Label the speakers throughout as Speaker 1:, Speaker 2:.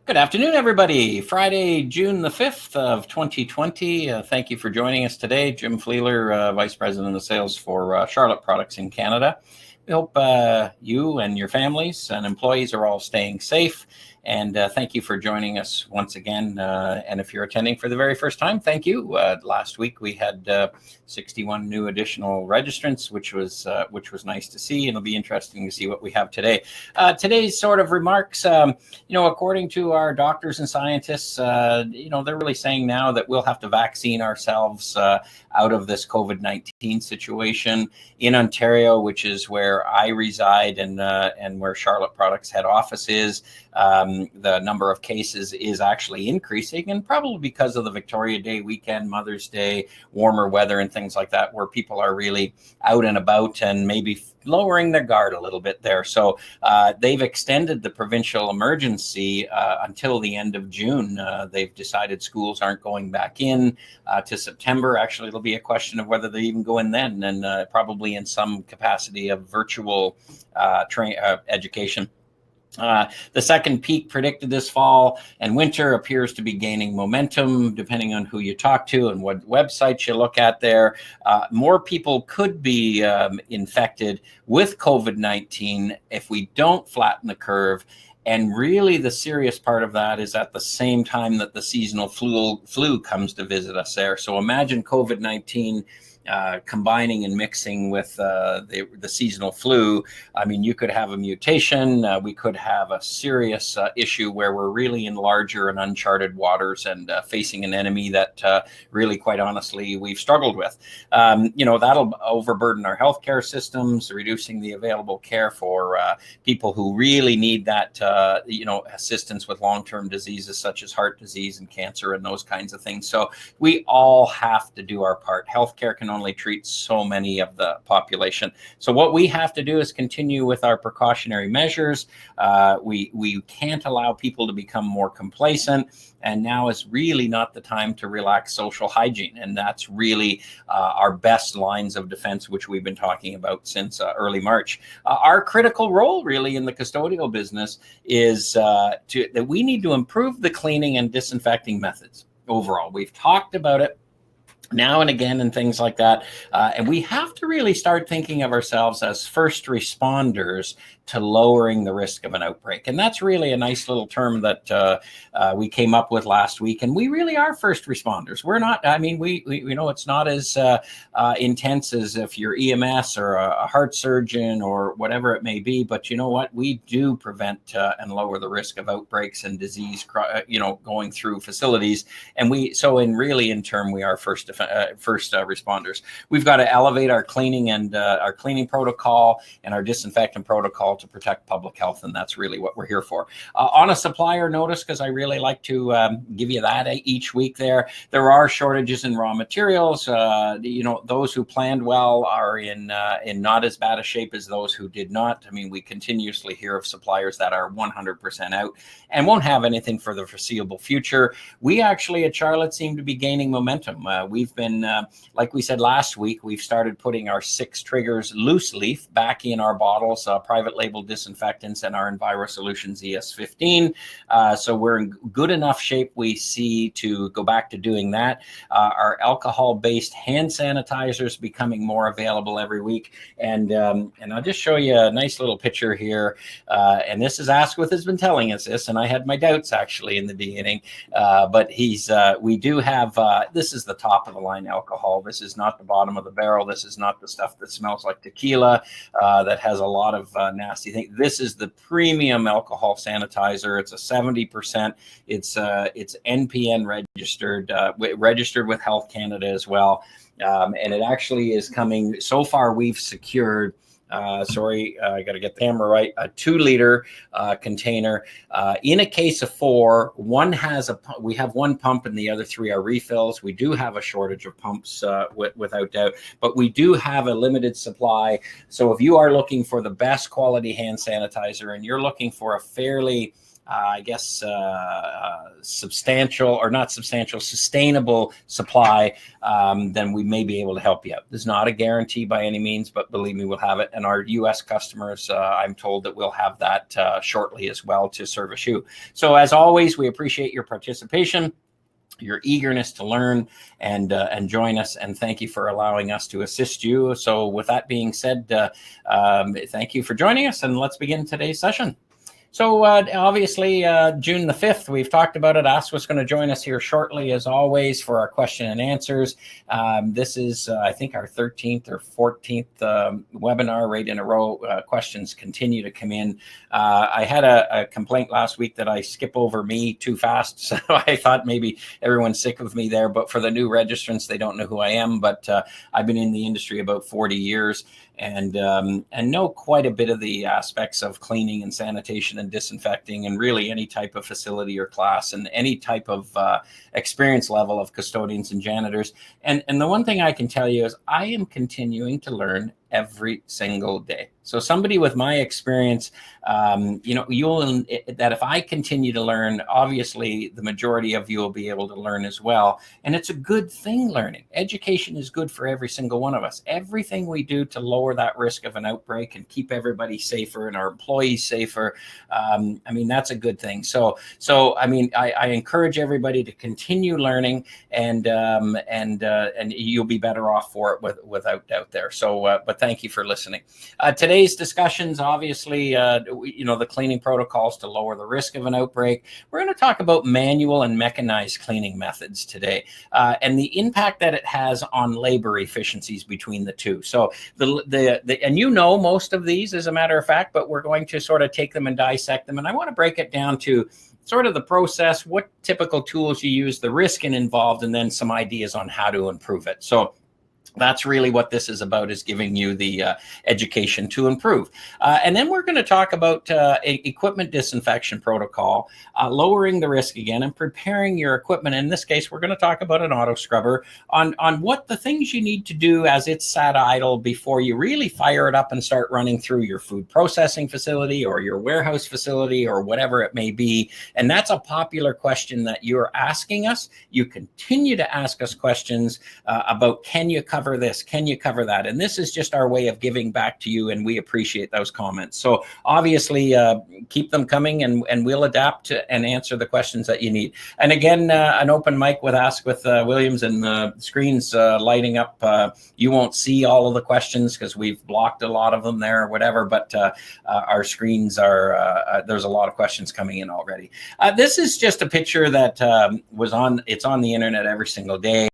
Speaker 1: Good afternoon, everybody. Friday, June the 5th of 2020. Thank you for joining us today. Jim Fleeler, Vice President of Sales for Charlotte Products in Canada. We hope you and your families and employees are all staying safe. And thank you for joining us once again. And if you're attending for the very first time, thank you. Last week we had 61 new additional registrants, which was nice to see, and it'll be interesting to see what we have today. Today's sort of remarks, according to our doctors and scientists, they're really saying now that we'll have to vaccine ourselves out of this COVID-19 situation in Ontario, which is where I reside and where Charlotte Products head office is. The number of cases is actually increasing, and probably because of the Victoria Day weekend, Mother's Day, warmer weather and things like that, where people are really out and about and maybe lowering their guard a little bit there. So they've extended the provincial emergency until the end of June. They've decided schools aren't going back in to September. Actually, it'll be a question of whether they even go in then, and probably in some capacity of virtual education. The second peak predicted this fall and winter appears to be gaining momentum, depending on who you talk to and what websites you look at there. More people could be infected with COVID-19 if we don't flatten the curve. And really the serious part of that is at the same time that the seasonal flu comes to visit us there. So imagine COVID-19 combining and mixing with the seasonal flu. I mean, you could have a mutation. We could have a serious issue where we're really in larger and uncharted waters and facing an enemy that really, quite honestly, we've struggled with. That'll overburden our healthcare systems, reducing the available care for people who really need that, assistance with long-term diseases such as heart disease and cancer and those kinds of things. So we all have to do our part. Healthcare can only treat so many of the population. So what we have to do is continue with our precautionary measures. We can't allow people to become more complacent. And now is really not the time to relax social hygiene. And that's really our best lines of defense, which we've been talking about since early March. Our critical role really in the custodial business is that we need to improve the cleaning and disinfecting methods overall. We've talked about it now and again and things like that. And we have to really start thinking of ourselves as first responders to lowering the risk of an outbreak. And that's really a nice little term that we came up with last week. And we really are first responders. We're not, we it's not as intense as if you're EMS or a heart surgeon or whatever it may be. But you know what? We do prevent and lower the risk of outbreaks and disease, going through facilities. And in turn, we are first responders. We've got to elevate our cleaning and our cleaning protocol and our disinfectant protocol to protect public health, and that's really what we're here for. On a supplier notice, because I really like to give you that each week there are shortages in raw materials. Those who planned well are in not as bad a shape as those who did not. I mean, we continuously hear of suppliers that are 100% out and won't have anything for the foreseeable future. We actually at Charlotte seem to be gaining momentum. We've been, like we said last week, we've started putting our 6 triggers loose leaf back in our bottles, private label disinfectants, and our Enviro Solutions ES15. So we're in good enough shape, we see, to go back to doing that. Our alcohol-based hand sanitizers becoming more available every week. And I'll just show you a nice little picture here. And this is Asquith has been telling us this, and I had my doubts actually in the beginning. But we do have, this is the top of the line alcohol. This is not the bottom of the barrel. This is not the stuff that smells like tequila, that has a lot of nasty things. This is the premium alcohol sanitizer. It's a 70%. It's NPN registered with Health Canada as well. And it actually is coming. So far, we've secured I got to get the camera right, a 2-liter container. In a case of 4, we have one pump and the other 3 are refills. We do have a shortage of pumps without doubt, but we do have a limited supply. So if you are looking for the best quality hand sanitizer and you're looking for a fairly substantial or not substantial, sustainable supply, then we may be able to help you out. There's not a guarantee by any means, but believe me, we'll have it. And our U.S. customers, I'm told that we'll have that shortly as well to service you. So as always, we appreciate your participation, your eagerness to learn and join us, and thank you for allowing us to assist you. So with that being said, thank you for joining us, and let's begin today's session. So obviously, June the 5th, we've talked about it. Ask was going to join us here shortly, as always, for our question and answers. This is, I think, our 13th or 14th webinar right in a row. Questions continue to come in. I had a complaint last week that I skip over me too fast, so I thought maybe everyone's sick of me there. But for the new registrants, they don't know who I am. But I've been in the industry about 40 years. And know quite a bit of the aspects of cleaning and sanitation and disinfecting, and really any type of facility or class, and any type of experience level of custodians and janitors. And the one thing I can tell you is I am continuing to learn every single day. So somebody with my experience, you'll that if I continue to learn, obviously the majority of you will be able to learn as well. And it's a good thing, learning. Education is good for every single one of us. Everything we do to lower that risk of an outbreak and keep everybody safer and our employees safer, that's a good thing. So I encourage everybody to continue learning, and you'll be better off for it without doubt there. So, but thank you for listening. Today's discussions, obviously, the cleaning protocols to lower the risk of an outbreak. We're going to talk about manual and mechanized cleaning methods today, and the impact that it has on labor efficiencies between the two. So and most of these, as a matter of fact, but we're going to sort of take them and dissect them. And I want to break it down to sort of the process, what typical tools you use, the risk involved, and then some ideas on how to improve it. So that's really what this is about, is giving you the education to improve. And then we're going to talk about equipment disinfection protocol, lowering the risk again, and preparing your equipment. In this case, we're going to talk about an auto scrubber on what the things you need to do as it's sat idle before you really fire it up and start running through your food processing facility or your warehouse facility or whatever it may be. And that's a popular question that you're asking us. You continue to ask us questions about, can you cover this? Can you cover that? And this is just our way of giving back to you, and we appreciate those comments. So obviously, keep them coming, and we'll adapt and answer the questions that you need. And again, an open mic with Ask with Williams, and the screens lighting up. You won't see all of the questions because we've blocked a lot of them there or whatever, but our screens are, there's a lot of questions coming in already. This is just a picture that it's on the internet every single day.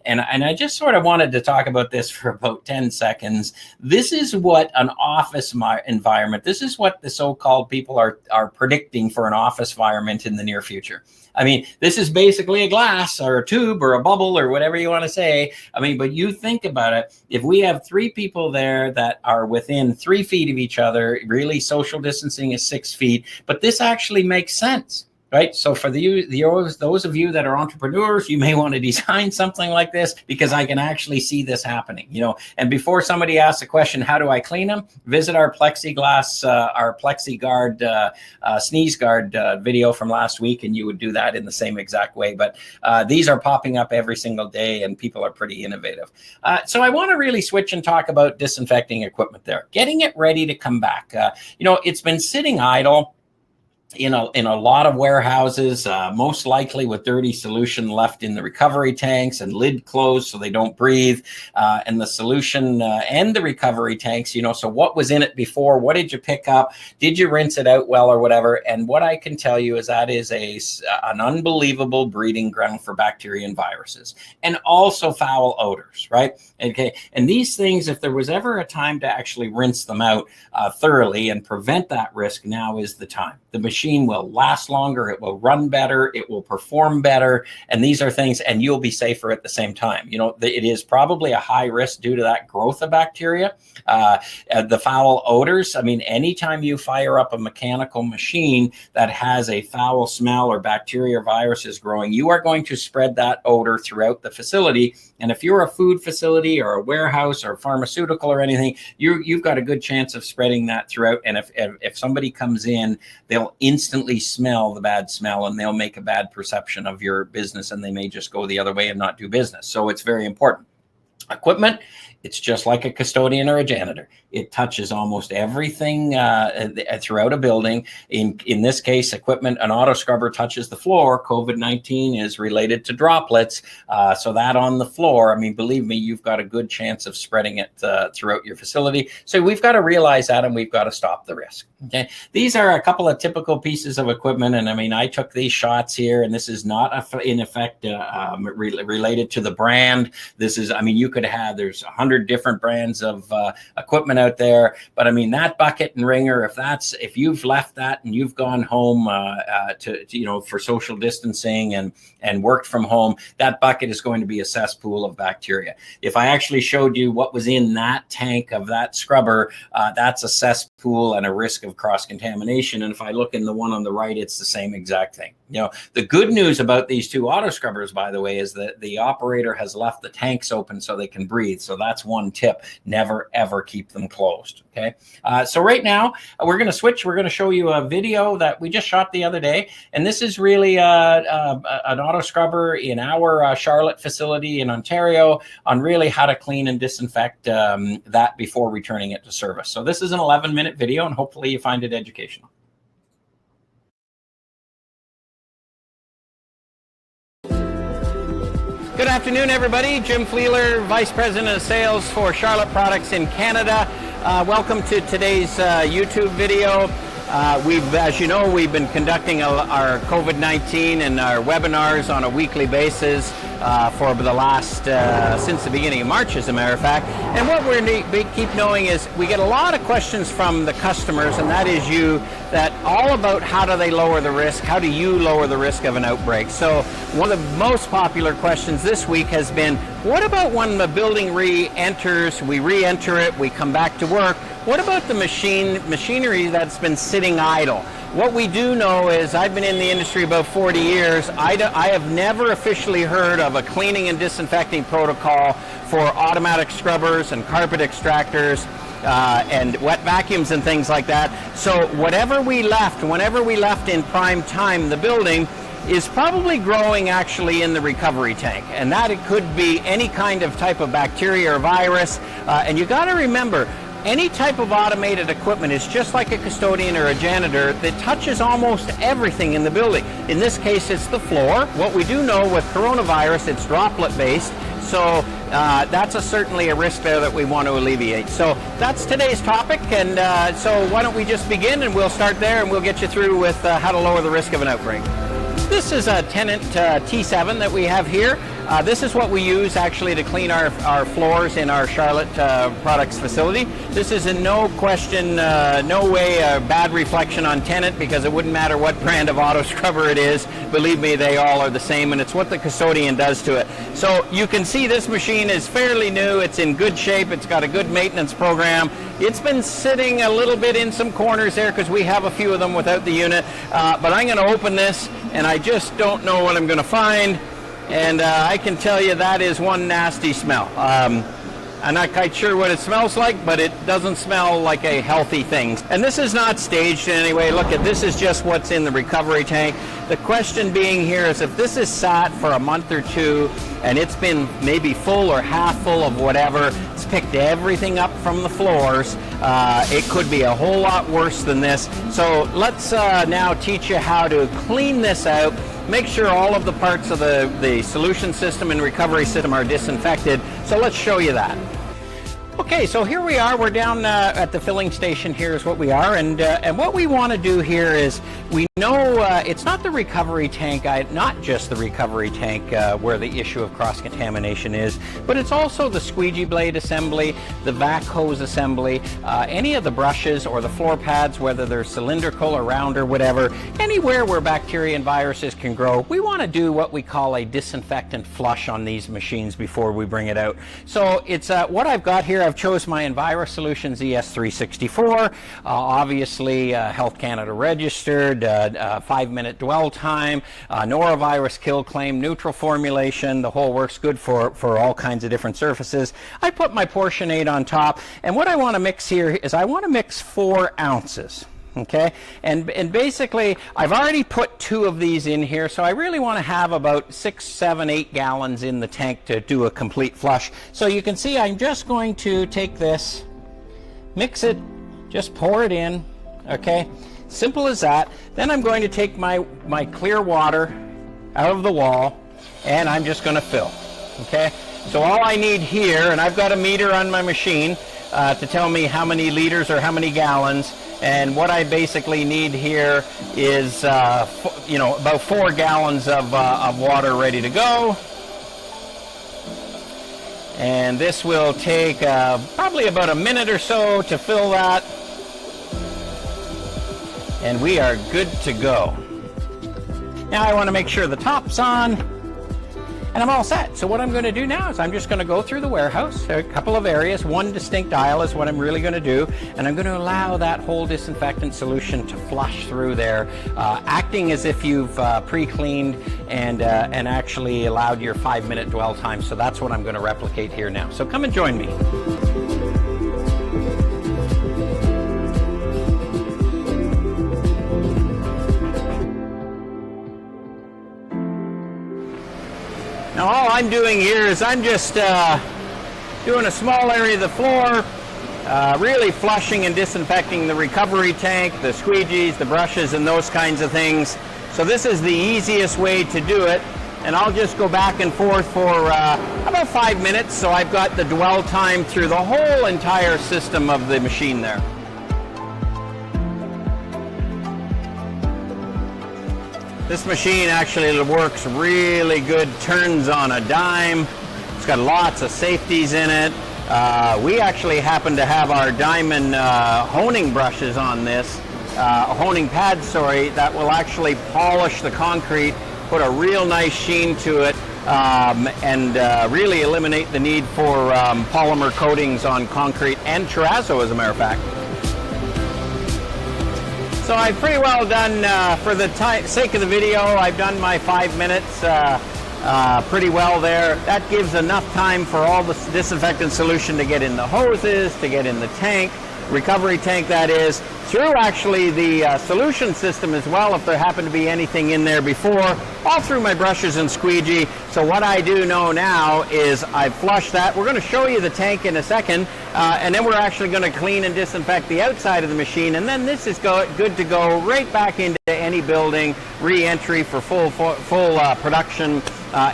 Speaker 1: And I just sort of wanted to talk about this for about 10 seconds. This is what an office environment, this is what the so-called people are predicting for an office environment in the near future. I mean, this is basically a glass or a tube or a bubble or whatever you want to say. But you think about it, if we have 3 people there that are within 3 feet of each other, really social distancing is 6 feet, but this actually makes sense. Right. So for those of you that are entrepreneurs, you may want to design something like this, because I can actually see this happening, and before somebody asks a question, how do I clean them? Visit our plexiglass, our PlexiGuard sneeze guard video from last week, and you would do that in the same exact way. But these are popping up every single day, and people are pretty innovative. So I want to really switch and talk about disinfecting equipment there, getting it ready to come back. It's been sitting idle in a lot of warehouses, most likely with dirty solution left in the recovery tanks and lid closed so they don't breathe, and the solution and the recovery tanks, so what was in it before? What did you pick up? Did you rinse it out well or whatever? And what I can tell you is that is an unbelievable breeding ground for bacteria and viruses, and also foul odors, right? Okay, and these things, if there was ever a time to actually rinse them out thoroughly and prevent that risk, now is the time. The machine will last longer, it will run better, it will perform better, and these are things, and you'll be safer at the same time. It is probably a high risk due to that growth of bacteria, the foul odors. Anytime you fire up a mechanical machine that has a foul smell or bacteria or viruses growing, you are going to spread that odor throughout the facility. And if you're a food facility or a warehouse or pharmaceutical or anything, you've got a good chance of spreading that throughout. And if somebody comes in, they'll instantly smell the bad smell, and they'll make a bad perception of your business, and they may just go the other way and not do business. So it's very important. Equipment, it's just like a custodian or a janitor. It touches almost everything throughout a building. In this case, equipment, an auto scrubber touches the floor. COVID-19 is related to droplets. So that on the floor, I mean, believe me, you've got a good chance of spreading it throughout your facility. So we've got to realize that, and we've got to stop the risk. Okay, these are a couple of typical pieces of equipment, and I mean, I took these shots here, and this is not in effect related to the brand. This is, I mean, you could have, there's 100 different brands of equipment out there, but I mean, that bucket and wringer, if you've left that and you've gone home for social distancing and worked from home, that bucket is going to be a cesspool of bacteria. If I actually showed you what was in that tank of that scrubber, that's a cesspool and a risk of cross-contamination. And if I look in the one on the right, it's the same exact thing. You know, the good news about these two auto scrubbers, by the way, is that the operator has left the tanks open so they can breathe. So that's one tip. Never, ever keep them closed. Okay. So right now we're going to switch. We're going to show you a video that we just shot the other day. And this is really an auto scrubber in our Charlotte facility in Ontario on really how to clean and disinfect that before returning it to service. So this is an 11-minute video, and hopefully you find it educational. Good afternoon, everybody. Jim Fleeler, Vice President of Sales for Charlotte Products in Canada. Welcome to today's YouTube video. As you know, we've been conducting our COVID-19 and our webinars on a weekly basis for the last, since the beginning of March, as a matter of fact. And what we keep knowing is we get a lot of questions from the customers, and that is you, that all about how do they lower the risk, how do you lower the risk of an outbreak. So one of the most popular questions this week has been, what about when the building re-enters, we re-enter it, we come back to work, what about the machinery that's been sitting idle? What we do know is, I've been in the industry about 40 years, I have never officially heard of a cleaning and disinfecting protocol for automatic scrubbers and carpet extractors and wet vacuums and things like that. So whenever we left in prime time, the building is probably growing actually in the recovery tank, and that it could be any kind of type of bacteria or virus. And you got to remember, any type of automated equipment is just like a custodian or a janitor that touches almost everything in the building. In this case, it's the floor. What we do know with coronavirus, it's droplet based. So that's certainly a risk there that we want to alleviate. So that's today's topic, and so why don't we just begin, and we'll start there, and we'll get you through with how to lower the risk of an outbreak. This is a Tenant T7 that we have here. This is what we use actually to clean our floors in our Charlotte Products facility. This is in no question, no way a bad reflection on Tenant, because it wouldn't matter what brand of auto scrubber it is. Believe me, they all are the same, and it's what the custodian does to it. So you can see this machine is fairly new. It's in good shape. It's got a good maintenance program. It's been sitting a little bit in some corners there because we have a few of them without the unit. But I'm going to open this, and I just don't know what I'm going to find. And I can tell you that is one nasty smell. I'm not quite sure what it smells like, but it doesn't smell like a healthy thing. And this is not staged in any way. Look, this is just what's in the recovery tank. The question being here is, if this is sat for a month or two and it's been maybe full or half full of whatever, it's picked everything up from the floors, it could be a whole lot worse than this. So let's now teach you how to clean this out. Make sure all of the parts of the solution system and recovery system are disinfected. So let's show you that. Okay, so here we are. We're down at the filling station. Here's what we are, and what we want to do here is, we know it's not the recovery tank, not just the recovery tank where the issue of cross-contamination is, but it's also the squeegee blade assembly, the vac hose assembly, any of the brushes or the floor pads, whether they're cylindrical or round or whatever, anywhere where bacteria and viruses can grow. We want to do what we call a disinfectant flush on these machines before we bring it out. So it's what I've got here. I've chose my Enviro Solutions ES364, obviously Health Canada registered, 5-minute dwell time, norovirus kill claim, neutral formulation, the whole works, good for all kinds of different surfaces. I put my portionate on top, and what I want to mix here is I want to mix 4 ounces. Okay, and basically I've already put 2 of these in here, so I really want to have about 6, 7, 8 gallons in the tank to do a complete flush. So you can see I'm just going to take this, mix it, just pour it in. Okay, simple as that. Then I'm going to take my clear water out of the wall, and I'm just going to fill. Okay, so all I need here, and I've got a meter on my machine to tell me how many liters or how many gallons. And what I basically need here is, you know, about 4 gallons of water ready to go. And this will take probably about a minute or so to fill that. And we are good to go. Now I want to make sure the top's on. And I'm all set. So what I'm going to do now is I'm just going to go through the warehouse, a couple of areas, 1 distinct aisle is what I'm really going to do, and I'm going to allow that whole disinfectant solution to flush through there, acting as if you've pre-cleaned and actually allowed your 5-minute dwell time. So that's what I'm going to replicate here now. So come and join me. Now all I'm doing here is I'm just doing a small area of the floor, really flushing and disinfecting the recovery tank, the squeegees, the brushes, and those kinds of things. So this is the easiest way to do it, and I'll just go back and forth for about 5 minutes, so I've got the dwell time through the whole entire system of the machine there. This machine actually works really good, turns on a dime. It's got lots of safeties in it. We actually happen to have our diamond honing brushes on this, honing pads, sorry, that will actually polish the concrete, put a real nice sheen to it, and really eliminate the need for polymer coatings on concrete and terrazzo, as a matter of fact. So I've pretty well done, for the sake of the video, I've done my 5 minutes pretty well there. That gives enough time for all the disinfectant solution to get in the hoses, to get in the tank, recovery tank that is, through actually the solution system as well if there happened to be anything in there before, all through my brushes and squeegee. So what I do know now is I've flushed that. We're going to show you the tank in a second, and then we're actually going to clean and disinfect the outside of the machine, and then this is good to go right back into any building, re-entry for full production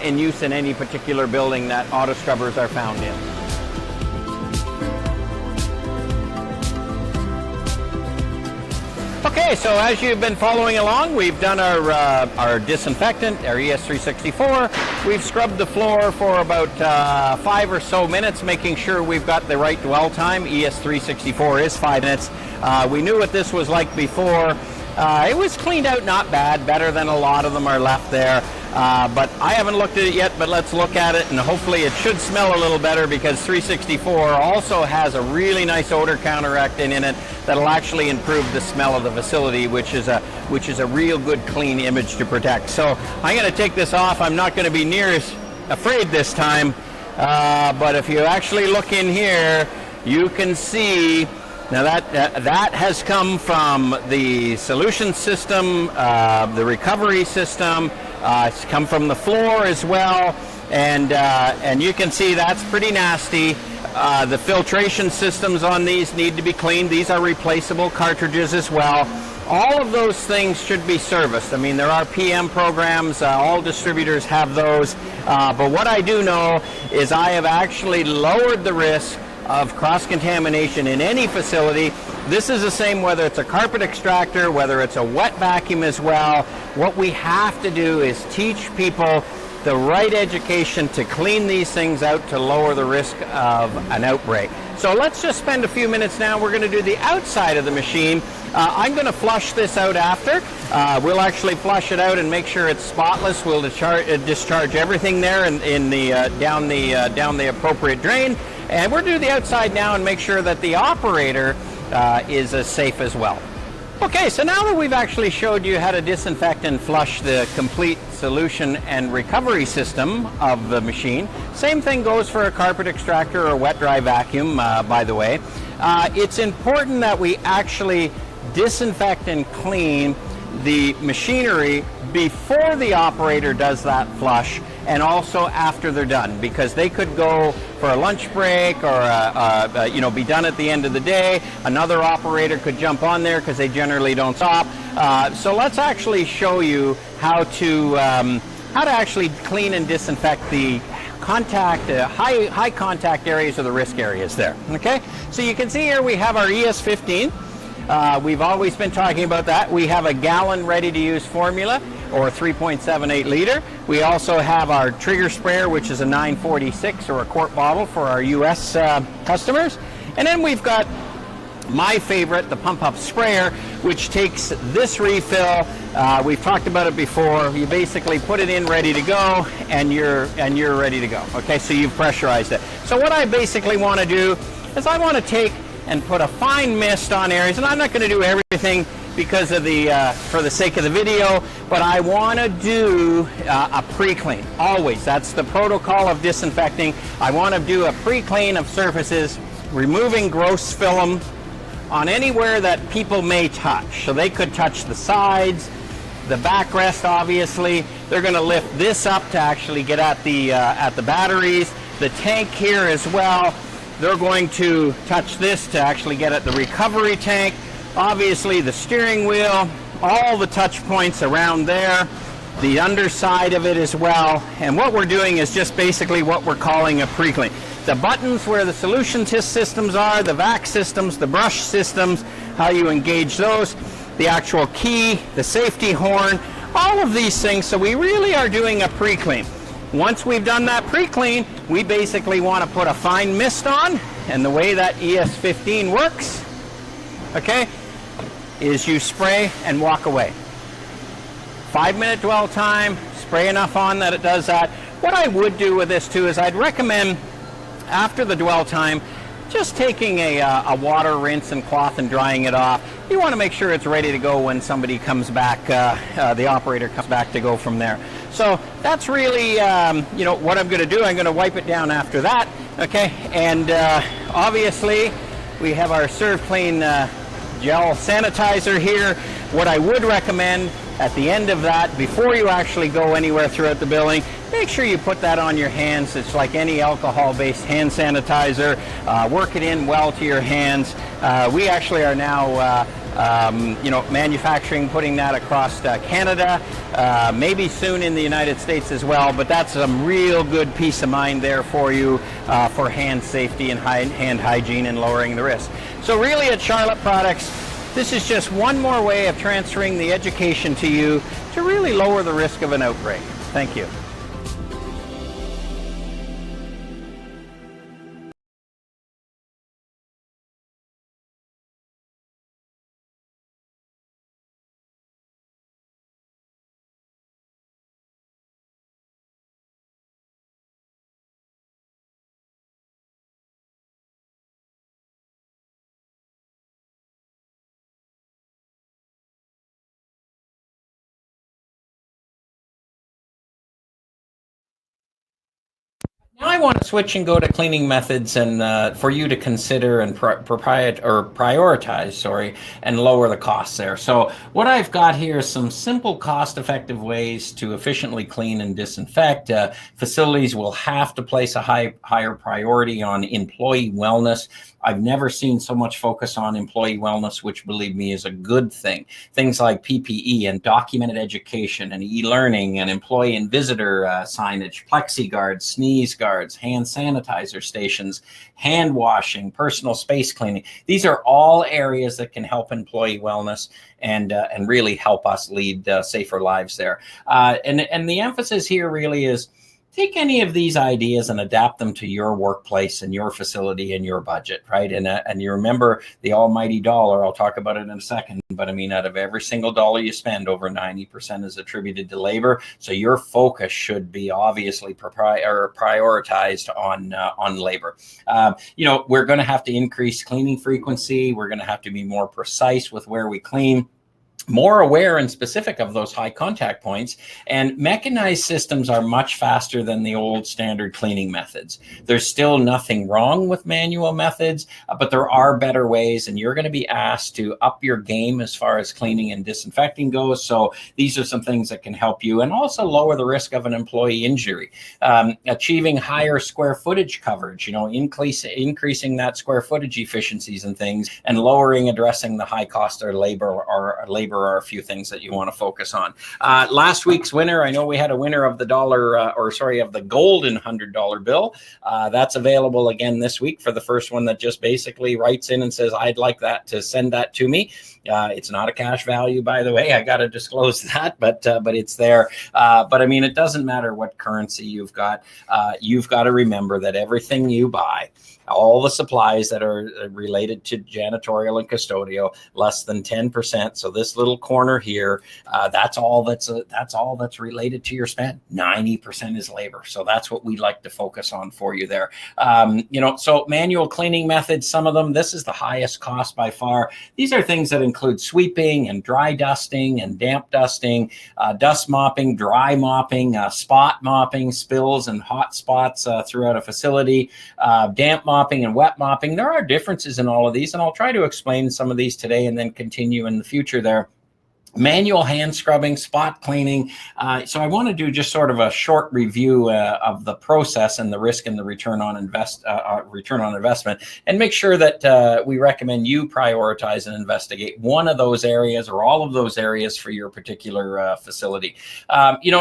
Speaker 1: in use in any particular building that auto scrubbers are found in. Okay, so as you've been following along, we've done our disinfectant, our ES364. We've scrubbed the floor for about 5 or so minutes, making sure we've got the right dwell time. ES364 is 5 minutes. We knew what this was like before. It was cleaned out not bad, better than a lot of them are left there. But I haven't looked at it yet, but let's look at it, and hopefully it should smell a little better, because 364 also has a really nice odor counteractant in it that'll actually improve the smell of the facility, which is a real good clean image to protect. So I'm going to take this off. I'm not going to be near as afraid this time, but if you actually look in here, you can see now that has come from the solution system, the recovery system. It's come from the floor as well, and you can see that's pretty nasty. The filtration systems on these need to be cleaned. These are replaceable cartridges as well. All of those things should be serviced. I mean, there are PM programs. All distributors have those. But what I do know is I have actually lowered the risk of cross-contamination in any facility. This is the same whether it's a carpet extractor, whether it's a wet vacuum as well. What we have to do is teach people the right education to clean these things out to lower the risk of an outbreak. So let's just spend a few minutes now. We're going to do the outside of the machine. I'm going to flush this out after. We'll actually flush it out and make sure it's spotless. We'll discharge everything there in the down the appropriate drain. And we're going to do the outside now and make sure that the operator is safe as well. Okay, so now that we've actually showed you how to disinfect and flush the complete solution and recovery system of the machine, same thing goes for a carpet extractor or wet dry vacuum, by the way. It's important that we actually disinfect and clean the machinery before the operator does that flush, and also after they're done, because they could go for a lunch break or be done at the end of the day. Another operator could jump on there because they generally don't stop. So let's actually show you how to actually clean and disinfect the high contact areas or the risk areas there. Okay, so you can see here we have our ES15. We've always been talking about that. We have a gallon ready-to-use formula, or 3.78 liter. We also have our trigger sprayer, which is a 946 or a quart bottle for our US customers. And then we've got my favorite, the pump-up sprayer, which takes this refill. We've talked about it before. You basically put it in ready to go, and you're ready to go. Okay, so you've pressurized it. So what I basically want to do is I want to take and put a fine mist on areas, and I'm not going to do everything because of for the sake of the video, but I want to do a pre-clean. Always, that's the protocol of disinfecting. I want to do a pre-clean of surfaces, removing gross film on anywhere that people may touch. So they could touch the sides, the backrest. Obviously, they're going to lift this up to actually get at the batteries, the tank here as well. They're going to touch this to actually get at the recovery tank. Obviously the steering wheel, all the touch points around there, the underside of it as well. And what we're doing is just basically what we're calling a pre-clean. The buttons where the solution systems are, the vac systems, the brush systems, how you engage those, the actual key, the safety horn, all of these things. So we really are doing a pre-clean. Once we've done that pre-clean, we basically want to put a fine mist on, and the way that ES15 works, okay, is you spray and walk away. 5-minute dwell time, spray enough on that it does that. What I would do with this too is I'd recommend after the dwell time just taking a water rinse and cloth and drying it off. You want to make sure it's ready to go when somebody comes back, the operator comes back to go from there. So that's really, what I'm going to do. I'm going to wipe it down after that, okay? And obviously, we have our Serve Clean gel sanitizer here. What I would recommend at the end of that, before you actually go anywhere throughout the building, make sure you put that on your hands. It's like any alcohol-based hand sanitizer. Work it in well to your hands. We actually are now manufacturing, putting that across Canada, maybe soon in the United States as well, but that's some real good peace of mind there for you for hand safety and hand hygiene and lowering the risk. So really at Charlotte Products, this is just one more way of transferring the education to you to really lower the risk of an outbreak. Thank you. Now I want to switch and go to cleaning methods, and for you to consider and prioritize, and lower the costs there. So what I've got here is some simple, cost-effective ways to efficiently clean and disinfect. Facilities will have to place a higher priority on employee wellness. I've never seen so much focus on employee wellness, which, believe me, is a good thing. Things like PPE and documented education and e-learning and employee and visitor signage, plexi guards, sneeze guards, hand sanitizer stations, hand washing, personal space cleaning. These are all areas that can help employee wellness and really help us lead safer lives there. And the emphasis here really is take any of these ideas and adapt them to your workplace and your facility and your budget, right? And you remember the almighty dollar. I'll talk about it in a second, but I mean, out of every single dollar you spend, over 90% is attributed to labor. So your focus should be obviously prioritized on labor. We're going to have to increase cleaning frequency. We're going to have to be more precise with where we clean. more aware and specific of those high contact points. And mechanized systems are much faster than the old standard cleaning methods. There's still nothing wrong with manual methods, but there are better ways, and you're going to be asked to up your game as far as cleaning and disinfecting goes. So these are some things that can help you and also lower the risk of an employee injury. Achieving higher square footage coverage, increasing that square footage efficiencies and things, and addressing the high cost of labor are a few things that you want to focus on. Last week's winner, I know we had a winner of the of the golden $100 bill. That's available again this week for the first one that just basically writes in and says, I'd like that to send that to me. It's not a cash value, by the way. I got to disclose that, but it's there. But I mean, it doesn't matter what currency you've got. You've got to remember that everything you buy, all the supplies that are related to janitorial and custodial, less than 10%. So this little corner here, that's all that's related to your spend. 90% is labor. So that's what we like to focus on for you there. So manual cleaning methods, some of them, this is the highest cost by far. These are things that include sweeping and dry dusting and damp dusting, dust mopping, dry mopping, spot mopping, spills and hot spots throughout a facility, damp mopping and wet mopping. There are differences in all of these, and I'll try to explain some of these today and then continue in the future there. Manual hand scrubbing, spot cleaning. So I want to do just sort of a short review of the process and the risk and the return on investment, and make sure that we recommend you prioritize and investigate one of those areas or all of those areas for your particular facility.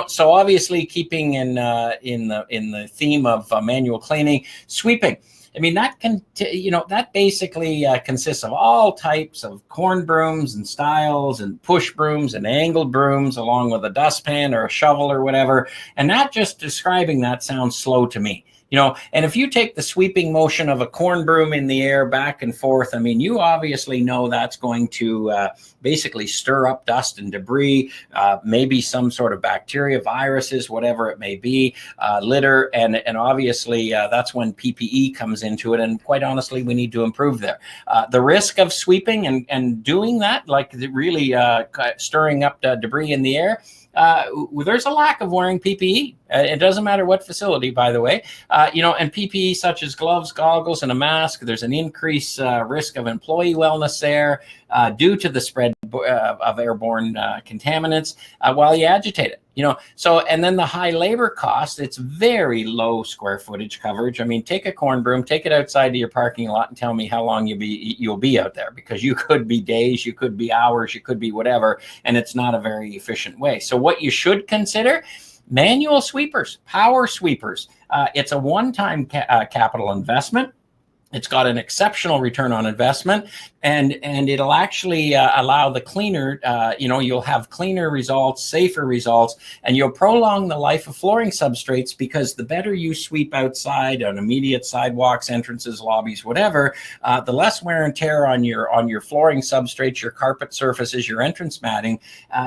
Speaker 1: So obviously keeping in the theme of manual cleaning, sweeping. I mean, that basically consists of all types of corn brooms and styles and push brooms and angled brooms, along with a dustpan or a shovel or whatever. And that, just describing that, sounds slow to me. And if you take the sweeping motion of a corn broom in the air back and forth, I mean, you obviously know that's going to basically stir up dust and debris, maybe some sort of bacteria, viruses, whatever it may be, litter. And obviously that's when PPE comes into it. And quite honestly, we need to improve there. The risk of sweeping and doing that, like really stirring up debris in the air, there's a lack of wearing PPE. It doesn't matter what facility, by the way, and PPE such as gloves, goggles, and a mask. There's an increased risk of employee wellness there due to the spread of airborne contaminants while you agitate it. So, and then the high labor cost, it's very low square footage coverage. I mean, take a corn broom, take it outside to your parking lot and tell me how long you'll be out there, because you could be days, you could be hours, you could be whatever, and it's not a very efficient way. So what you should consider: manual sweepers, power sweepers. It's a one-time capital investment. It's got an exceptional return on investment, and it'll actually allow the cleaner, you'll have cleaner results, safer results, and you'll prolong the life of flooring substrates, because the better you sweep outside on immediate sidewalks, entrances, lobbies, whatever, the less wear and tear on your flooring substrates, your carpet surfaces, your entrance matting,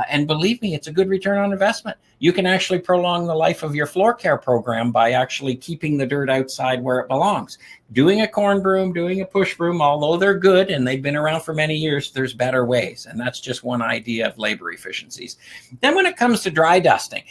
Speaker 1: and believe me, it's a good return on investment. You can actually prolong the life of your floor care program by actually keeping the dirt outside where it belongs. Doing a corn broom, doing a push broom, although they're good and they've been around for many years, there's better ways. And that's just one idea of labor efficiencies. Then when it comes to dry dusting,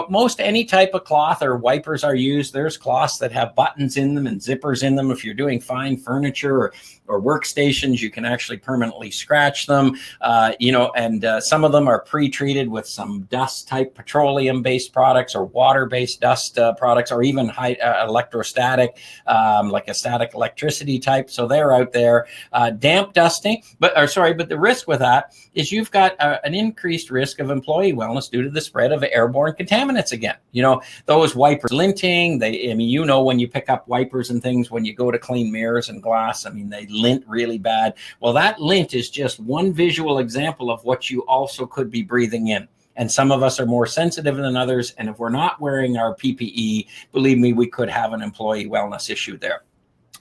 Speaker 1: most any type of cloth or wipers are used. There's cloths that have buttons in them and zippers in them. If you're doing fine furniture or workstations, you can actually permanently scratch them, and some of them are pre-treated with some dust type petroleum-based products or water-based dust products, or even electrostatic, like a static electricity type. So they're out there. Damp dusting, but the risk with that is you've got an increased risk of employee wellness due to the spread of airborne contaminants again. Those wipers linting, when you pick up wipers and things, when you go to clean mirrors and glass, they lint really bad. Well, that lint is just one visual example of what you also could be breathing in. And some of us are more sensitive than others. And if we're not wearing our PPE, believe me, we could have an employee wellness issue there.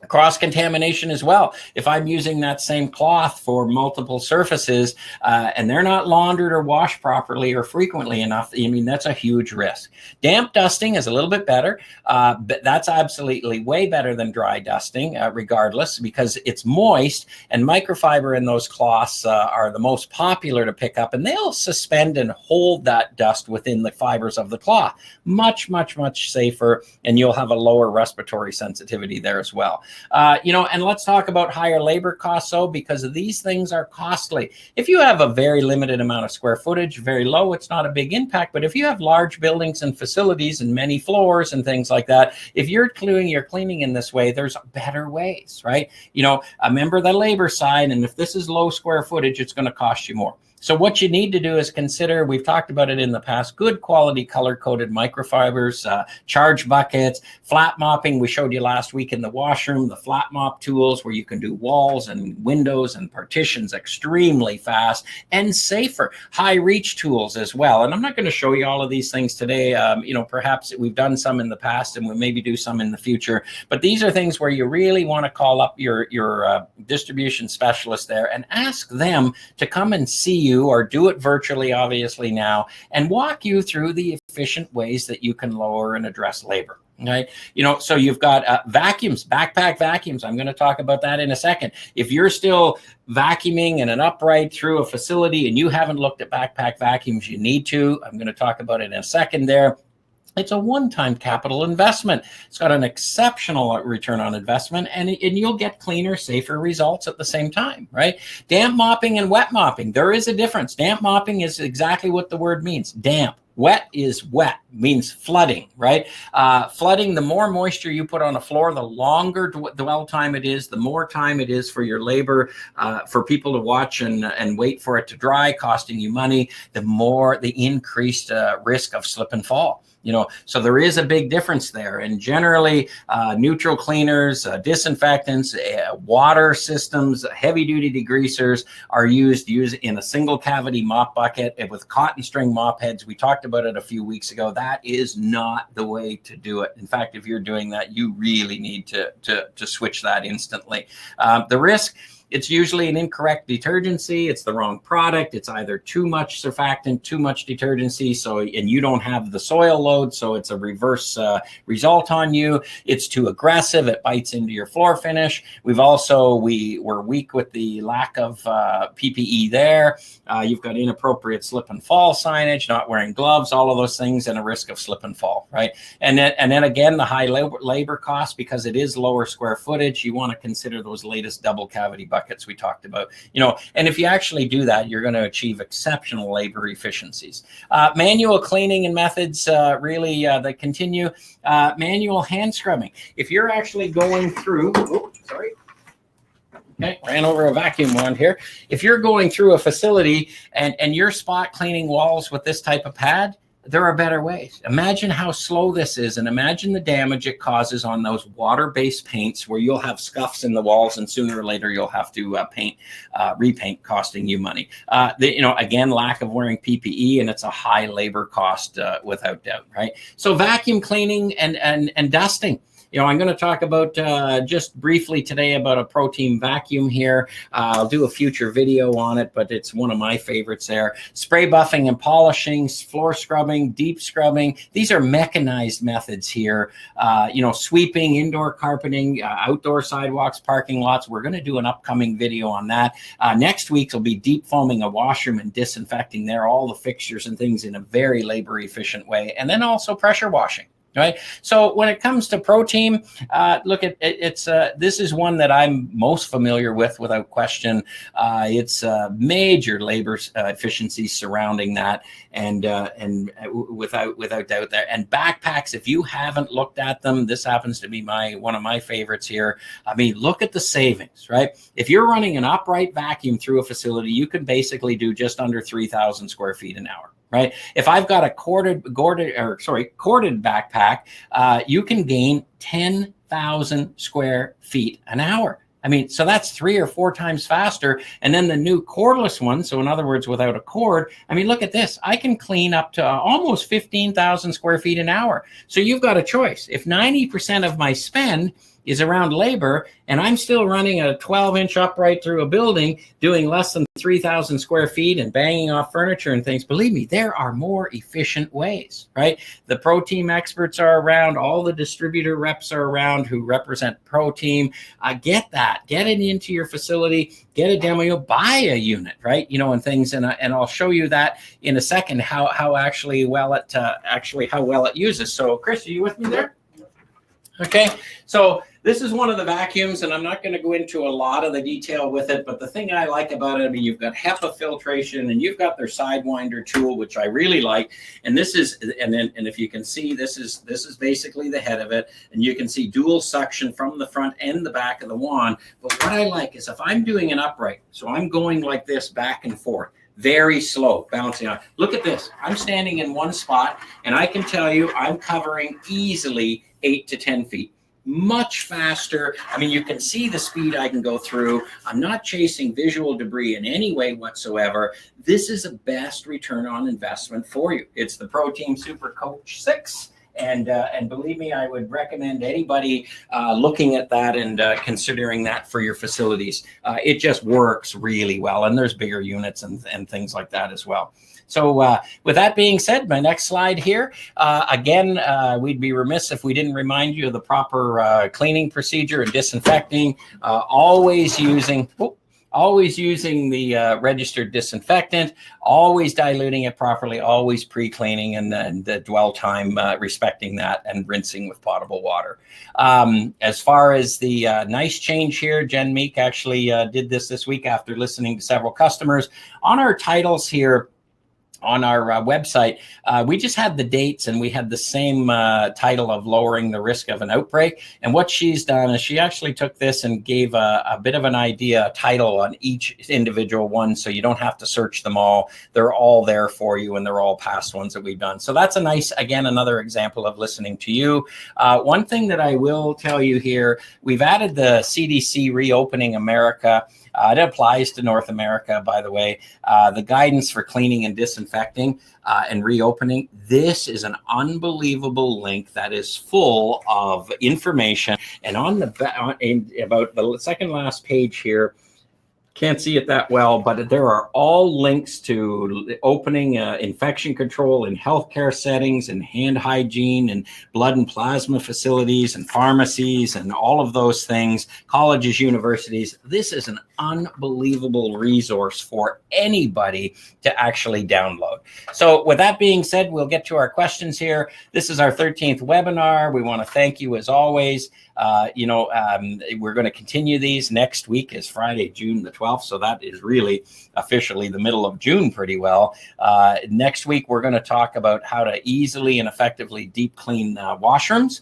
Speaker 1: Cross-contamination as well. If I'm using that same cloth for multiple surfaces and they're not laundered or washed properly or frequently enough, I mean, that's a huge risk. Damp dusting is a little bit better, but that's absolutely way better than dry dusting, regardless, because it's moist, and microfiber in those cloths are the most popular to pick up, and they'll suspend and hold that dust within the fibers of the cloth. Much, much, much safer, and you'll have a lower respiratory sensitivity there as well. And let's talk about higher labor costs, because these things are costly. If you have a very limited amount of square footage, very low, it's not a big impact. But if you have large buildings and facilities and many floors and things like that, if you're doing your cleaning in this way, there's better ways, right? Remember the labor side, and if this is low square footage, it's going to cost you more. So what you need to do is consider, we've talked about it in the past, good quality color-coded microfibers, charge buckets, flat mopping. We showed you last week in the washroom, the flat mop tools where you can do walls and windows and partitions extremely fast and safer. High reach tools as well. And I'm not going to show you all of these things today. Perhaps we've done some in the past and we'll maybe do some in the future. But these are things where you really want to call up your distribution specialist there and ask them to come and see you, or do it virtually, obviously now, and walk you through the efficient ways that you can lower and address labor. Right. So you've got vacuums, backpack vacuums. I'm going to talk about that in a second. If you're still vacuuming in an upright through a facility and you haven't looked at backpack vacuums, you need to. I'm going to talk about it in a second there. It's a one-time capital investment. It's got an exceptional return on investment, and you'll get cleaner, safer results at the same time, right? Damp mopping and wet mopping. There is a difference. Damp mopping is exactly what the word means, damp. Wet is wet, means flooding, right? Flooding, the more moisture you put on a floor, the longer dwell time it is, the more time it is for your labor, for people to watch and wait for it to dry, costing you money, the increased risk of slip and fall. So there is a big difference there. And generally, neutral cleaners, disinfectants, water systems, heavy-duty degreasers are used in a single cavity mop bucket with cotton string mop heads. We talked about it a few weeks ago. That is not the way to do it. In fact, if you're doing that, you really need to switch that instantly. The risk, it's usually an incorrect detergency. It's the wrong product. It's either too much surfactant, too much detergency, and you don't have the soil load, so it's a reverse result on you. It's too aggressive. It bites into your floor finish. We're weak with the lack of PPE there. You've got inappropriate slip and fall signage, not wearing gloves, all of those things, and a risk of slip and fall, right? And then again, the high labor cost, because it is lower square footage. You want to consider those latest double cavity buckets we talked about, and if you actually do that, you're going to achieve exceptional labor efficiencies. Manual cleaning and methods that continue. Manual hand scrubbing. If you're actually going through, okay, ran over a vacuum wand here. If you're going through a facility and you're spot cleaning walls with this type of pad, there are better ways. Imagine how slow this is, and imagine the damage it causes on those water-based paints where you'll have scuffs in the walls, and sooner or later you'll have to repaint, costing you money. Again, lack of wearing PPE, and it's a high labor cost without doubt, right? So vacuum cleaning and dusting. I'm going to talk about just briefly today about a ProTeam vacuum here. I'll do a future video on it, but it's one of my favorites there. Spray buffing and polishing, floor scrubbing, deep scrubbing. These are mechanized methods here. Sweeping, indoor carpeting, outdoor sidewalks, parking lots. We're going to do an upcoming video on that. Next week will be deep foaming a washroom and disinfecting there, all the fixtures and things in a very labor efficient way. And then also pressure washing. Right. So when it comes to ProTeam, look at it's this is one that I'm most familiar with without question. It's major labor efficiencies surrounding that, and without doubt there. And backpacks, if you haven't looked at them, this happens to be one of my favorites here. I mean, look at the savings, right? If you're running an upright vacuum through a facility, you can basically do just under 3,000 square feet an hour. Right. If I've got a corded backpack, you can gain 10,000 square feet an hour. I mean, so that's 3 or 4 times faster. And then the new cordless one, so in other words, without a cord, I mean, look at this. I can clean up to almost 15,000 square feet an hour. So you've got a choice. If 90% of my spend is around labor, and I'm still running a 12-inch upright through a building doing less than 3,000 square feet and banging off furniture and things. Believe me, there are more efficient ways, right? The Pro Team experts are around. All the distributor reps are around who represent Pro Team. Get that. Get it into your facility. Get a demo. Buy a unit, right? And things. And I'll show you that in a second. How well it uses. So, Chris, are you with me there? Okay, so this is one of the vacuums, and I'm not going to go into a lot of the detail with it, but the thing I like about it, you've got HEPA filtration, and you've got their Sidewinder tool, which I really like. And this is, and if you can see, this is basically the head of it, and you can see dual suction from the front and the back of the wand. But what I like is if I'm doing an upright, so I'm going like this back and forth, very slow, bouncing on. Look at this. I'm standing in one spot, and I can tell you I'm covering easily 8 to 10 feet. Much faster. I mean, you can see the speed I can go through. I'm not chasing visual debris in any way whatsoever. This is the best return on investment for you. It's the Pro Team Super Coach 6. And believe me, I would recommend anybody looking at that and considering that for your facilities. It just works really well. And there's bigger units and things like that as well. So with that being said, my next slide here, again, we'd be remiss if we didn't remind you of the proper cleaning procedure and disinfecting, always using the registered disinfectant, always diluting it properly, always pre-cleaning, and the dwell time, respecting that, and rinsing with potable water. As far as the nice change here, Jen Meek actually did this week after listening to several customers. On our titles here, on our website, we just had the dates, and we had the same title of lowering the risk of an outbreak. And what she's done is she actually took this and gave a bit of an idea, a title on each individual one, so you don't have to search them all. They're all there for you, and they're all past ones that we've done. So that's a nice, again, another example of listening to you. One thing that I will tell you here, we've added the CDC Reopening America. It applies to North America, by the way. The guidance for cleaning and disinfecting and reopening. This is an unbelievable link that is full of information. And on about the second last page here, can't see it that well, but there are all links to opening infection control in healthcare settings and hand hygiene and blood and plasma facilities and pharmacies and all of those things, colleges, universities. This is an unbelievable resource for anybody to actually download. So with that being said, we'll get to our questions here. This is our 13th webinar. We want to thank you as always. We're going to continue these. Next week is Friday, June the 12th. So that is really officially the middle of June pretty well. Next week, we're going to talk about how to easily and effectively deep clean washrooms,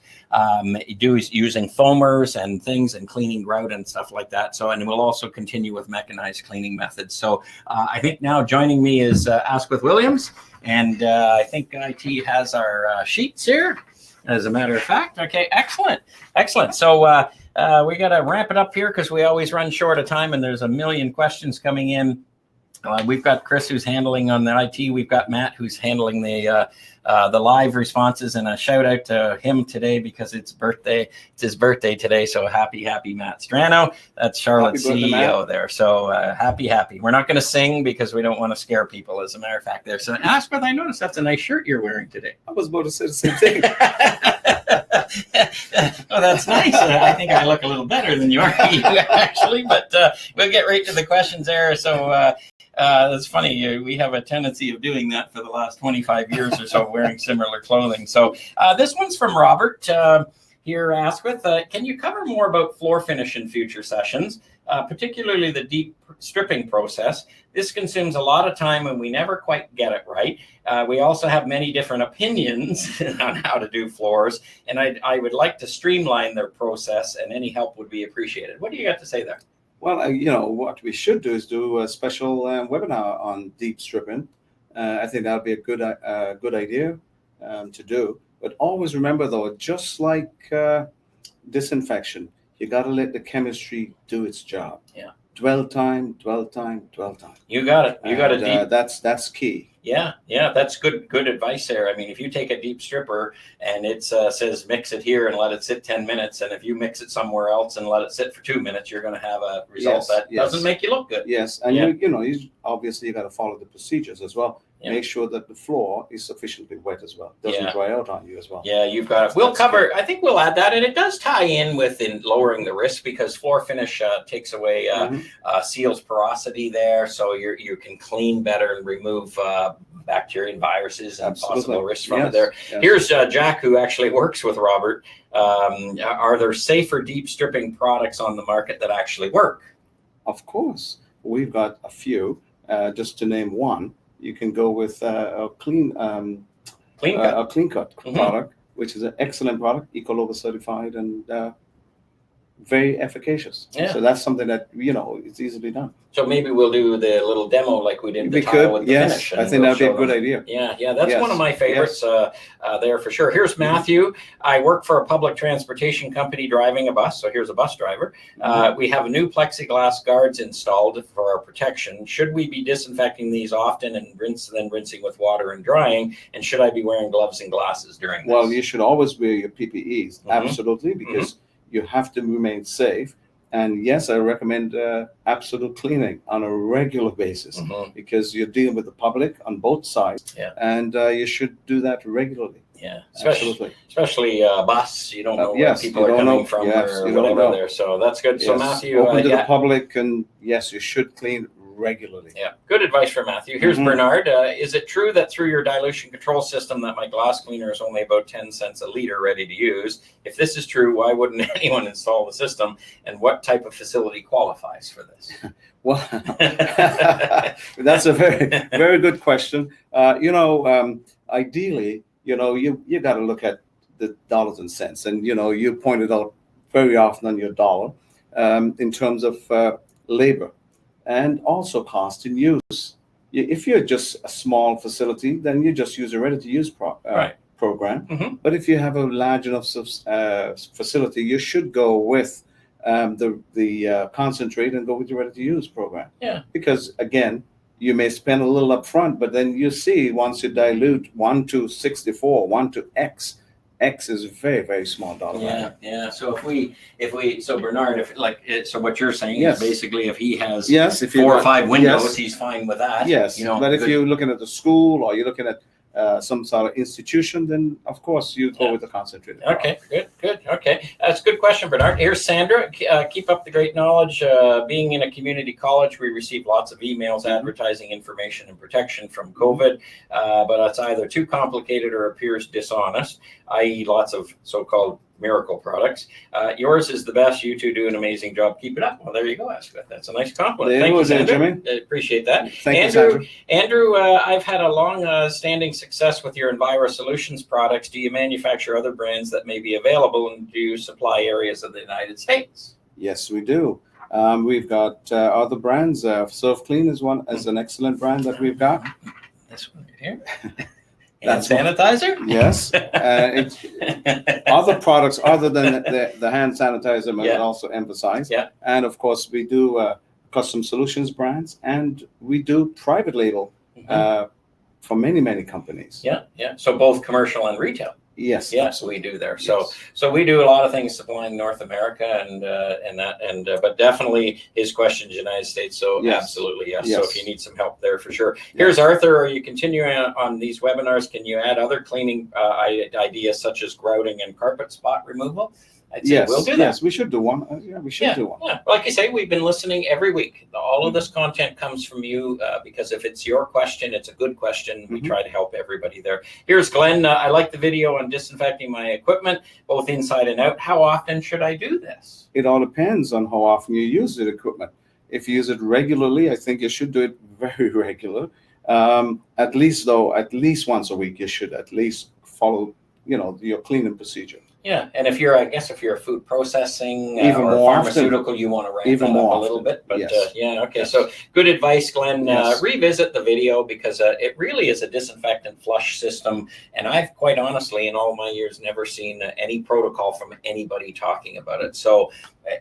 Speaker 1: using foamers and things and cleaning grout and stuff like that. So, and we'll also continue with mechanized cleaning methods. So I think now joining me is Asquith Williams, and I think IT has our sheets here. As a matter of fact. Okay, excellent. So we got to ramp it up here because we always run short of time, and there's a million questions coming in. We've got Chris who's handling on the IT. We've got Matt who's handling the live responses, and a shout out to him today because it's his birthday today. So happy Matt Strano. That's Charlotte's CEO there. So happy. We're not going to sing because we don't want to scare people, as a matter of fact there. So Asquith, I noticed that's a nice shirt you're wearing today.
Speaker 2: I was about to say the same thing.
Speaker 1: Oh, that's nice. I think I look a little better than you are actually, but we'll get right to the questions there. So it's funny. We have a tendency of doing that for the last 25 years or so, wearing similar clothing. So this one's from Robert here, Asquith. Can you cover more about floor finish in future sessions, particularly the deep stripping process? This consumes a lot of time and we never quite get it right. We also have many different opinions on how to do floors, and I would like to streamline their process, and any help would be appreciated. What do you got to say there?
Speaker 2: Well, what we should do is do a special webinar on deep stripping. I think that would be a good idea to do. But always remember, though, just like disinfection, you got to let the chemistry do its job.
Speaker 1: Yeah.
Speaker 2: Dwell time.
Speaker 1: You got it. You got it.
Speaker 2: That's key.
Speaker 1: Yeah, that's good advice there. I mean, if you take a deep stripper and it says mix it here and let it sit 10 minutes, and if you mix it somewhere else and let it sit for 2 minutes, you're going to have a result that doesn't make you look good.
Speaker 2: Yes, and you obviously you got to follow the procedures as well. Make sure that the floor is sufficiently wet as well. Doesn't dry out on you as well.
Speaker 1: Yeah, you've got it. We'll cover. I think we'll add that, and it does tie in with lowering the risk, because floor finish takes away seals porosity there, so you can clean better and remove bacteria and viruses and possible risks from it there. Yes. Here's Jack, who actually works with Robert. Are there safer deep stripping products on the market that actually work?
Speaker 2: Of course, we've got a few. Just to name one. You can go with a clean cut product, which is an excellent product, Ecologa certified, and very efficacious. So that's something that it's easily done.
Speaker 1: So maybe we'll do the little demo like we did the tile with the finish.
Speaker 2: I think that'd be a good idea.
Speaker 1: Yeah, that's one of my favorites there for sure. Here's Matthew. I work for a public transportation company driving a bus. So here's a bus driver. We have new plexiglass guards installed for our protection. Should we be disinfecting these often and then rinsing with water and drying? And should I be wearing gloves and glasses during this?
Speaker 2: Well, you should always wear your PPEs, absolutely, because you have to remain safe. And yes, I recommend absolute cleaning on a regular basis, because you're dealing with the public on both sides, and you should do that regularly.
Speaker 1: Yeah, especially bus. You don't know where people are coming from or whatever there. So that's good. So Matthew,
Speaker 2: open to the public, and yes, you should clean regularly.
Speaker 1: Yeah, good advice for Matthew. Here's Bernard. Is it true that through your dilution control system that my glass cleaner is only about 10 cents a liter ready to use? If this is true, why wouldn't anyone install the system? And what type of facility qualifies for this?
Speaker 2: Well, that's a very good question. Ideally, you got to look at the dollars and cents, and you pointed out very often on your dollar in terms of labor. And also cost in use. If you're just a small facility, then you just use a ready-to-use program. But if you have a large enough facility, you should go with the concentrate and go with your ready-to-use program.
Speaker 1: Yeah.
Speaker 2: Because again, you may spend a little upfront, but then you see once you dilute 1 to 64, 1 to X. X is a very, very small dollar value.
Speaker 1: Yeah. So so Bernard, so what you're saying is basically if he has 4 or 5 windows, he's fine with that.
Speaker 2: Yes. But if you're looking at the school or you're looking at some sort of institution, then of course you go with the concentrated.
Speaker 1: Okay, good. Okay, that's a good question, Bernard. Here's Sandra. Keep up the great knowledge. Being in a community college, we receive lots of emails advertising information and protection from COVID, but it's either too complicated or appears dishonest, i.e. lots of so-called miracle products. Yours is the best. You two do an amazing job. Keep it up. Well, there you go. That's a nice compliment. Thank you, Sandra. I appreciate that.
Speaker 2: Thank you,
Speaker 1: Andrew, I've had a long-standing success with your Enviro Solutions products. Do you manufacture other brands that may be available, and do you supply areas of the United States?
Speaker 2: Yes, we do. We've got other brands. Surf Clean is an excellent brand that we've got.
Speaker 1: This one right here. Hand sanitizer?
Speaker 2: Yes. Other products other than the hand sanitizer must also emphasize.
Speaker 1: Yeah.
Speaker 2: And of course, we do custom solutions brands, and we do private label for many, many companies.
Speaker 1: Yeah. So both commercial and retail.
Speaker 2: Yes.
Speaker 1: Yes, we do there. So we do a lot of things supplying North America but definitely his question is United States. So absolutely yes. So if you need some help there for sure. Here's Arthur. Are you continuing on these webinars? Can you add other cleaning ideas such as grouting and carpet spot removal? I'd say we'll do that.
Speaker 2: Yes, we should do one. We should do one.
Speaker 1: Yeah. Like you say, we've been listening every week. All of this content comes from you because if it's your question, it's a good question. We try to help everybody there. Here's Glenn. I like the video on disinfecting my equipment, both inside and out. How often should I do this?
Speaker 2: It all depends on how often you use the equipment. If you use it regularly, I think you should do it very regular. At least once a week, you should at least follow, your cleaning procedure.
Speaker 1: Yeah, and if you're, I guess, if you're a food processing
Speaker 2: Even
Speaker 1: or
Speaker 2: more
Speaker 1: pharmaceutical, you want to ramp
Speaker 2: even
Speaker 1: that
Speaker 2: more
Speaker 1: up a little
Speaker 2: often.
Speaker 1: bit. But
Speaker 2: Yes.
Speaker 1: yeah, okay.
Speaker 2: Yes.
Speaker 1: So good advice, Glenn.
Speaker 2: Yes.
Speaker 1: Revisit the video because it really is a disinfectant flush system, and I've quite honestly, in all my years, never seen any protocol from anybody talking about it. So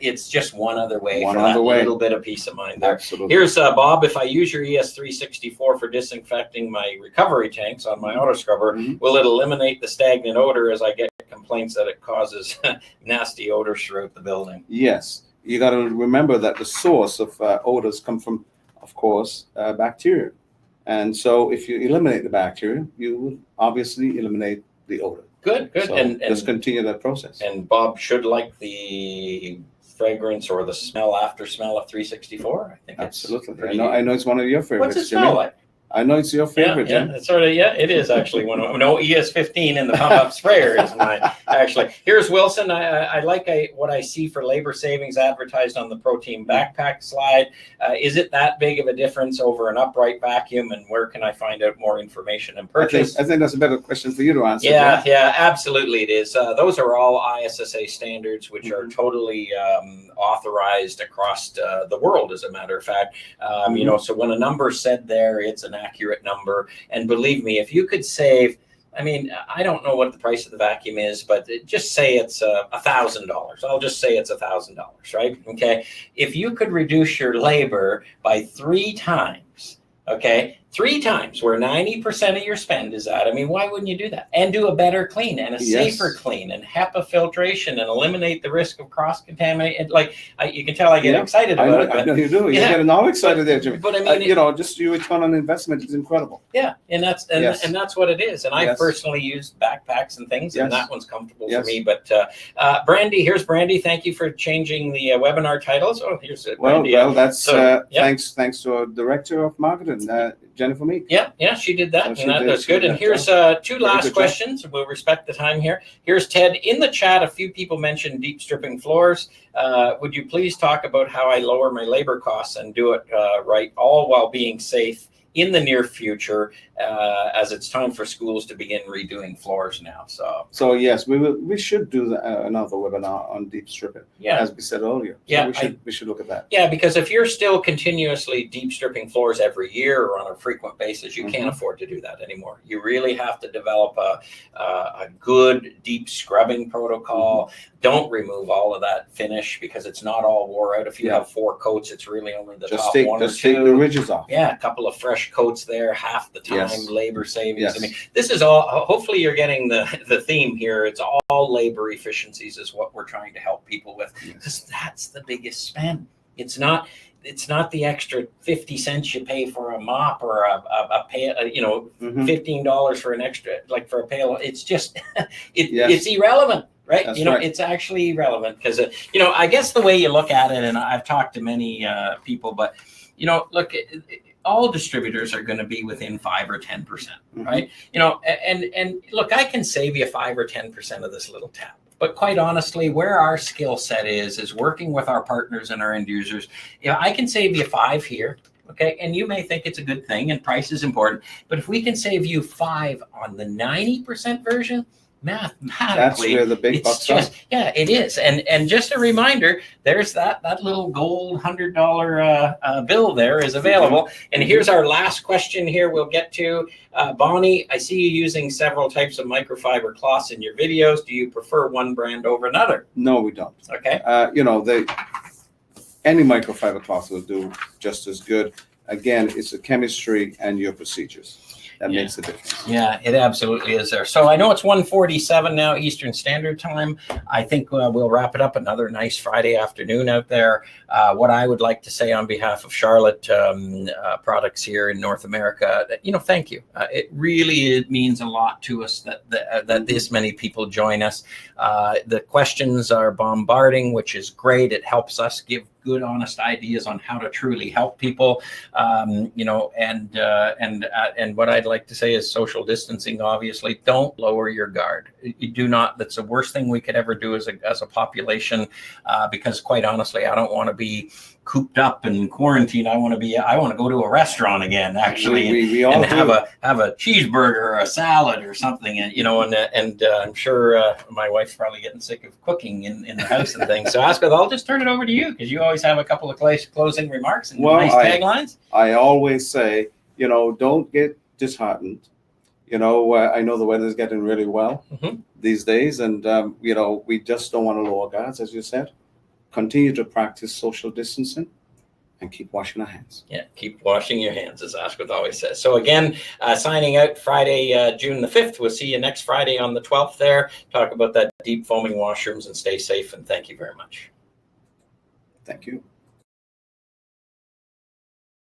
Speaker 1: it's just one other way
Speaker 2: One
Speaker 1: for
Speaker 2: other
Speaker 1: that
Speaker 2: way.
Speaker 1: little bit of peace of mind there.
Speaker 2: Absolutely.
Speaker 1: Here's Bob. If I use your ES364 for disinfecting my recovery tanks on my auto scrubber, will it eliminate the stagnant odor as I get complaints that it causes nasty odors throughout the building?
Speaker 2: Yes. You got to remember that the source of odors come from, of course, bacteria. And so if you eliminate the bacteria, you will obviously eliminate the odor.
Speaker 1: Good.
Speaker 2: So
Speaker 1: and
Speaker 2: just continue that process.
Speaker 1: And Bob should like the fragrance or the after smell of 364. I think
Speaker 2: Absolutely.
Speaker 1: It's
Speaker 2: I know it's one of your favorites.
Speaker 1: What's it smell
Speaker 2: Jimmy.
Speaker 1: like?
Speaker 2: I know it's your favorite,
Speaker 1: Yeah,
Speaker 2: Jim.
Speaker 1: it's sort of, it is actually one of them. No, ES15 in the pump-up sprayer is mine, actually. Here's Wilson. I like what I see for labor savings advertised on the Protein backpack slide. Is it that big of a difference over an upright vacuum, and where can I find out more information and purchase?
Speaker 2: I think that's a better question for you to answer.
Speaker 1: Yeah, absolutely it is. Those are all ISSA standards, which are totally authorized across the world, as a matter of fact. You know, so when a number's said there, it's an accurate number. And believe me, if you could save, I mean, I don't know what the price of the vacuum is, but just say it's $1,000. I'll just say it's $1,000, right? Okay. If you could reduce your labor by 3 times, okay, 3 times where 90% of your spend is at. I mean, why wouldn't you do that? And do a better clean and a safer clean and HEPA filtration and eliminate the risk of cross-contamination. Like, you can tell I get excited about it.
Speaker 2: I know you do. You're getting all excited there, Jimmy.
Speaker 1: But I mean,
Speaker 2: you know, just your return on investment is incredible.
Speaker 1: Yeah, and that's what it is. And I've personally used backpacks and things, and that one's comfortable for me. But Brandy, here's Brandy. Thank you for changing the webinar titles. Oh, here's Brandy.
Speaker 2: Well, that's thanks to our director of marketing, Jennifer Meek.
Speaker 1: Yeah, she did that, and that was good. And here's 2 last questions. We'll respect the time here. Here's Ted. In the chat, a few people mentioned deep stripping floors. Would you please talk about how I lower my labor costs and do it right, all while being safe in the near future, as it's time for schools to begin redoing floors now. So
Speaker 2: yes, we should do another webinar on deep stripping. Yeah, as we said earlier. So we should look at that.
Speaker 1: Yeah, because if you're still continuously deep stripping floors every year or on a frequent basis, you can't afford to do that anymore. You really have to develop a good deep scrubbing protocol. Don't remove all of that finish because it's not all wore out. If you have 4 coats, it's really only the top 1 or 2.
Speaker 2: Just take the ridges off.
Speaker 1: Yeah, a couple of fresh coats there, half the time, labor savings. I mean, this is all, hopefully you're getting the theme here. It's all labor efficiencies is what we're trying to help people with, because that's the biggest spend. It's not the extra 50 cents you pay for a mop or a pail, $15 for an extra, like for a pail. It's just, it's irrelevant. Right. That's it's actually irrelevant because, I guess the way you look at it, and I've talked to many people, but, look, all distributors are going to be within 5 or 10%, right? And look, I can save you 5 or 10% of this little tab. But quite honestly, where our skill set is working with our partners and our end users. I can save you 5 here. Okay, and you may think it's a good thing and price is important. But if we can save you 5 on the 90% version, mathematically,
Speaker 2: that's where the big bucks are.
Speaker 1: Yeah, it is. And just a reminder, there's that little gold $100 bill there is available. And here's our last question here we'll get to. Bonnie, I see you using several types of microfiber cloths in your videos. Do you prefer one brand over another?
Speaker 2: No, we don't.
Speaker 1: Okay.
Speaker 2: Any microfiber cloth will do just as good. Again, it's the chemistry and your procedures that makes a difference.
Speaker 1: Yeah, it absolutely is there. So I know it's 1:47 now Eastern Standard Time. I think we'll wrap it up. Another nice Friday afternoon out there. What I would like to say on behalf of Charlotte Products here in North America, thank you. It really means a lot to us that this many people join us. The questions are bombarding, which is great. It helps us give good, honest ideas on how to truly help people, and what I'd like to say is social distancing. Obviously, don't lower your guard. You do not. That's the worst thing we could ever do as a population, because quite honestly, I don't want to be cooped up and quarantined. I want to go to a restaurant again, actually,
Speaker 2: we all
Speaker 1: and
Speaker 2: do.
Speaker 1: have a cheeseburger or a salad or something. And I'm sure my wife's probably getting sick of cooking in the house and things. So, Asquith, I'll just turn it over to you because you always have a couple of closing remarks and nice taglines.
Speaker 2: I always say, don't get disheartened. I know the weather's getting really well these days, and we just don't want to lower guards, as you said. Continue to practice social distancing and keep washing our hands.
Speaker 1: Yeah, keep washing your hands, as Asquith always says. So again, signing out Friday, June the 5th. We'll see you next Friday on the 12th there. Talk about that deep foaming washrooms and stay safe. And thank you very much.
Speaker 2: Thank you.